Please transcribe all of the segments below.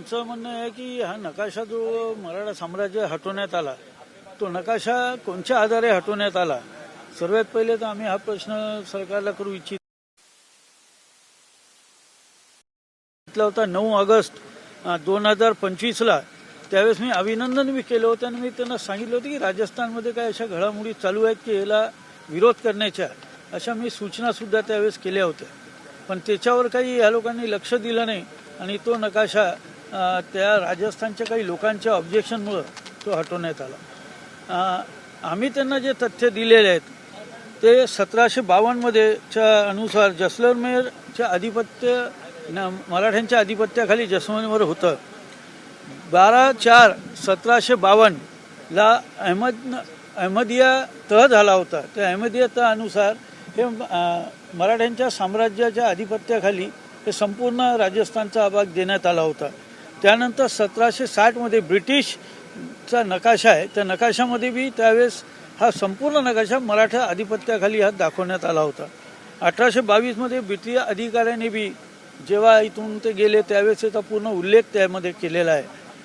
आमचं म्हणणं आहे की हा नकाशा जो मराठा साम्राज्य हटवण्यात आला तो नकाशा कोणत्या आधारे हटवण्यात आला. सर्वात पहिले तर आम्ही हा प्रश्न सरकारला करू इच्छित होता. 9 ऑगस्ट 2025ला त्यावेळेस मी अभिनंदन बी केलं होतं आणि मी त्यांना सांगितलं होतं की राजस्थानमध्ये काय अशा घडामोडी चालू आहेत की याला विरोध करण्याच्या अशा मी सूचना सुद्धा त्यावेळेस केल्या होत्या. पण त्याच्यावर काही या लोकांनी लक्ष दिलं नाही आणि तो नकाशा त्या राजस्थानच्या काही लोकांच्या ऑब्जेक्शनमुळं तो हटवण्यात आला. आम्ही त्यांना जे तथ्य दिलेले आहेत ते 1752 अनुसार जैसलमेरच्या आधिपत्य मराठ्यांच्या आधिपत्याखाली जैसलमेर होतं. 12/4/1752ला अहमदिया तह झाला होता. त्या अहमदिया तह अनुसार हे मराठ्यांच्या साम्राज्याच्या आधिपत्याखाली हे संपूर्ण राजस्थानचा भाग देण्यात आला होता. त्यानंतर 1760मध्ये ब्रिटिशचा नकाशा आहे त्या नकाशामध्ये बी त्यावेळेस हा संपूर्ण नकाशा मराठा आधिपत्याखाली हा दाखवण्यात आला होता. 1822मध्ये ब्रिटिश अधिकाऱ्यांनी बी जेव्हा इथून ते गेले त्यावेळेस त्याचा पूर्ण उल्लेख त्यामध्ये केलेला आहे.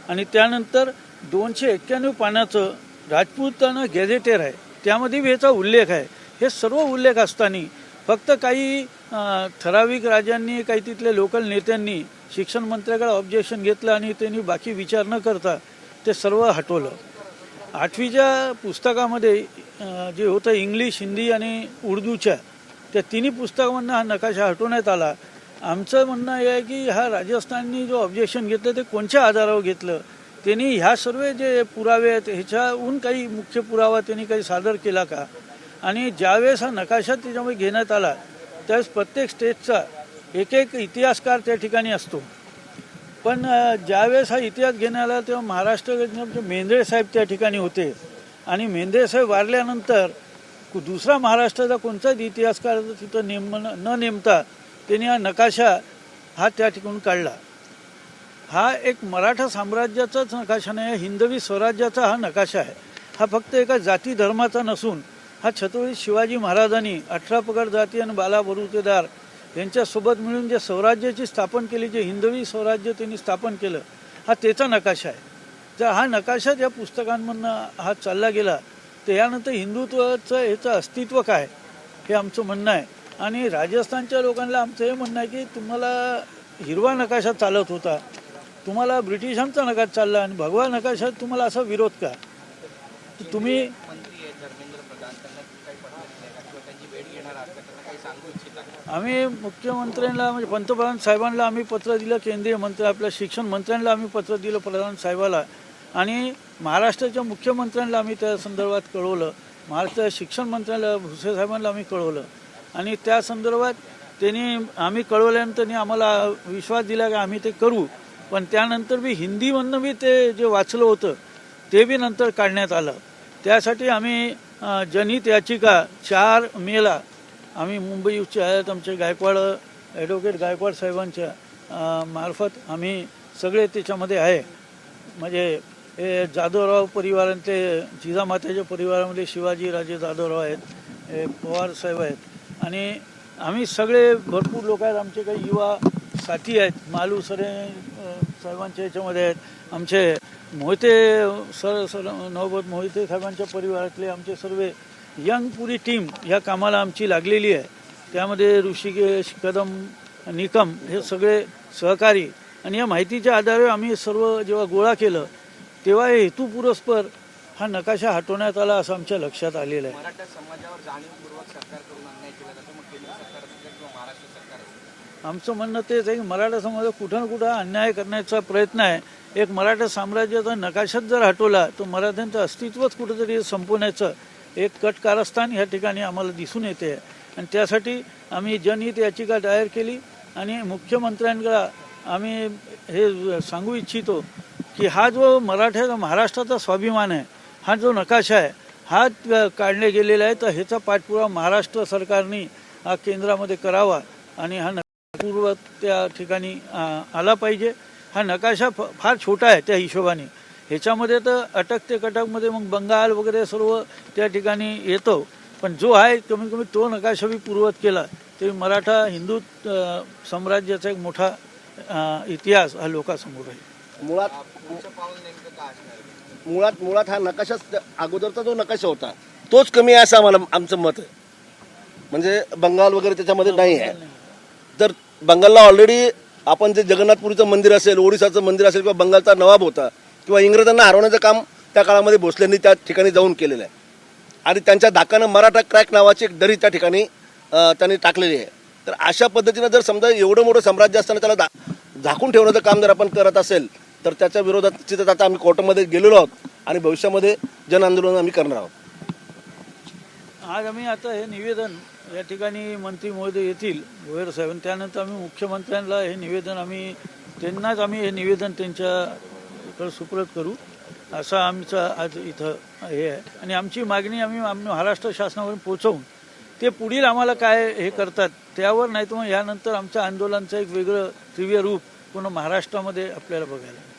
आणि त्यानंतर 291 पानाचं राजपूताना गॅझेटेर आहे त्यामध्ये बी याचा उल्लेख आहे. हे सर्व उल्लेख असताना फक्त काही ठराविक राजांनी काही तिथल्या लोकल नेत्यांनी शिक्षण मंत्र्याकडे ऑब्जेक्शन घेतलं आणि त्यांनी बाकी विचार न करता ते सर्व हटवलं. 8वीच्या पुस्तकामध्ये जे होतं इंग्लिश, हिंदी आणि उर्दूच्या त्या तिन्ही पुस्तकांमधून हा नकाशा हटवण्यात आला. आमचं म्हणणं हे आहे की हा राजस्थाननी जो ऑब्जेक्शन घेतलं ते कोणत्या आधारावर घेतलं. त्यांनी ह्या सर्व जे पुरावे आहेत ह्याच्याहून काही मुख्य पुरावा त्यांनी काही सादर केला का. आणि ज्यावेळेस हा नकाशा त्याच्यामध्ये घेण्यात आला त्यावेळेस प्रत्येक स्टेटचा एक इतिहासकार त्या ठिकाणी असतो. पण ज्यावेळेस हा इतिहास घेण्यात आला तेव्हा महाराष्ट्र मेंद्रे साहेब त्या ठिकाणी होते आणि मेंद्रे साहेब वारल्यानंतर दुसरा महाराष्ट्राचा कोणताच इतिहासकार तिथं न नेमता त्यांनी हा नकाशा हा त्या ठिकाणून काढला. हा एक मराठा साम्राज्याचाच नकाशा नाही, हिंदवी स्वराज्याचा हा नकाशा आहे. हा फक्त एका जाती धर्माचा नसून हा छत्रपती शिवाजी महाराजांनी 18 पगड जाती आणि 12 बलुतेदार यांच्यासोबत मिळून जे स्वराज्याची स्थापन केली, जे हिंदवी स्वराज्य त्यांनी स्थापन केलं हा त्याचा नकाशा आहे. जर हा नकाशा ज्या पुस्तकांमधनं हा चालला गेला तर यानंतर हिंदुत्वाचं ह्याचं अस्तित्व काय हे आमचं म्हणणं आहे. आणि राजस्थानच्या लोकांना आमचं हे म्हणणं आहे की तुम्हाला हिरवा नकाशा चालत होता, तुम्हाला ब्रिटिशांचा नकाशा चालला आणि भगवा नकाशात तुम्हाला असा विरोध का. तुम्ही आम्ही मुख्यमंत्र्यांना म्हणजे पंतप्रधान साहेबांना आम्ही पत्र दिलं, केंद्रीय मंत्री आपल्या शिक्षण मंत्र्यांना आम्ही पत्र दिलं प्रधान साहेबाला आणि महाराष्ट्राच्या मुख्यमंत्र्यांना आम्ही त्या संदर्भात कळवलं. महाराष्ट्र शिक्षण मंत्र्यांना भुसे साहेबांना आम्ही कळवलं आणि त्या संदर्भात आम्ही कळवल्यानंतर त्यांनी आम्हाला विश्वास दिला की आम्ही ते करू. पण त्यानंतर बी हिंदीमधनं बी ते जे वाचलं होतं ते बी नंतर काढण्यात आलं. त्यासाठी आम्ही जनहित याचिका 4 मेला आम्ही मुंबई उच्च न्यायालयात आमचे गायकवाड ॲडव्होकेट गायकवाड साहेबांच्या मार्फत आम्ही सगळे त्याच्यामध्ये आहे. म्हणजे हे जाधवराव परिवारांचे जिजामातेच्या परिवारामध्ये शिवाजीराजे जाधवराव आहेत, हे पवार साहेब आहेत आणि आम्ही सगळे भरपूर लोक आहेत. आमचे काही युवा साथी आहेत, मालू सरे साहेबांच्या ह्याच्यामध्ये आहेत, आमचे मोहिते सर नवबत मोहिते साहेबांच्या परिवारातले आमचे सर्व यंग पुरी टीम ह्या कामाला आमची लागलेली आहे. त्यामध्ये ऋषिकेश, कदम, निकम हे सगळे सहकारी आणि या माहितीच्या आधारे आम्ही सर्व जेव्हा गोळा केलं तेव्हा हे हेतुपुरस्पर हा नकाशा हटवण्यात आला असं आमच्या लक्षात आलेलं आहे. मराठा समाजावर जाणीवपूर्वक सरकारकडून अन्याय केला जातो, मग केंद्र सरकार असेल किंवा महाराष्ट्र सरकार असेल. आमचं म्हणणं तेच आहे की मराठा समाजावर कुठं ना कुठं अन्याय करण्याचा प्रयत्न आहे. एक मराठा साम्राज्याचा नकाशाच जर हटवला तर मराठ्यांचं अस्तित्वच कुठंतरी संपवण्याचं एक कट कारस्थान ह्या ठिकाणी आम्हाला दिसून येते आणि त्यासाठी आम्ही जनहित याचिका दायर केली आणि मुख्यमंत्र्यांकडे आम्ही हे सांगू इच्छितो की हा जो महाराष्ट्राचा स्वाभिमान आहे, हा जो नकाशा आहे हा काढले गेलेला आहे तर ह्याचा पाठपुरावा महाराष्ट्र सरकारने हा केंद्रामध्ये करावा आणि हा पूर्व त्या ठिकाणी आला पाहिजे. हा नकाशा फार छोटा आहे त्या हिशोबाने, ह्याच्यामध्ये तर अटक ते कटकमध्ये मग बंगाल वगैरे सर्व त्या ठिकाणी येतो. पण जो आहे कमीत कमी तो नकाशा बी पूर्वत केला तरी मराठा हिंदू साम्राज्याचा एक मोठा इतिहास हा लोकांसमोर आहे. मुळात पुढचं पाऊल नेमकं काय असणार आहे? मुळात हा नकाशा अगोदरचा जो नकाशा होता तोच कमी आहे असं आम्हाला आमचं मत आहे. म्हणजे बंगाल वगैरे त्याच्यामध्ये नाही आहे. तर बंगालला ऑलरेडी आपण जे जगन्नाथपुरीचं मंदिर असेल, ओडिसाचं मंदिर असेल किंवा बंगालचा नवाब होता किंवा इंग्रजांना हरवण्याचं काम त्या काळामध्ये भोसलेंनी त्या ठिकाणी जाऊन केलेलं आहे. आणि त्यांच्या धाकानं मराठा क्रॅक नावाची एक दरी त्या ठिकाणी त्यांनी टाकलेली आहे. तर अशा पद्धतीनं जर समजा एवढं मोठं साम्राज्य असताना त्याला झाकून ठेवण्याचं काम जर आपण करत असेल तर त्याच्या विरोधात तिथं आता आम्ही कोर्टामध्ये गेलेलो आहोत आणि भविष्यामध्ये जन आंदोलन आम्ही करणार आहोत. आज आम्ही आता हे निवेदन या ठिकाणी मंत्री महोदय येतील भोयर साहेब, त्यानंतर आम्ही मुख्यमंत्र्यांना हे निवेदन त्यांनाच आम्ही हे निवेदन त्यांच्याकडे सुप्रत करू असं आमचं आज इथं हे आहे. आणि आमची मागणी आम्ही महाराष्ट्र शासनावरून पोहोचवून ते पुढील आम्हाला काय हे करतात त्यावर, नाही तर मग यानंतर आमच्या आंदोलनाचं एक वेगळं तीव्र रूप पूर्ण महाराष्ट्रामध्ये आपल्याला बघायला मिळेल.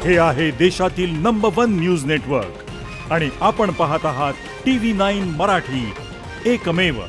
हे आहे देशातील नंबर 1 न्यूज नेटवर्क आणि आपण पाहत आहात TV9 मराठी, एकमेव.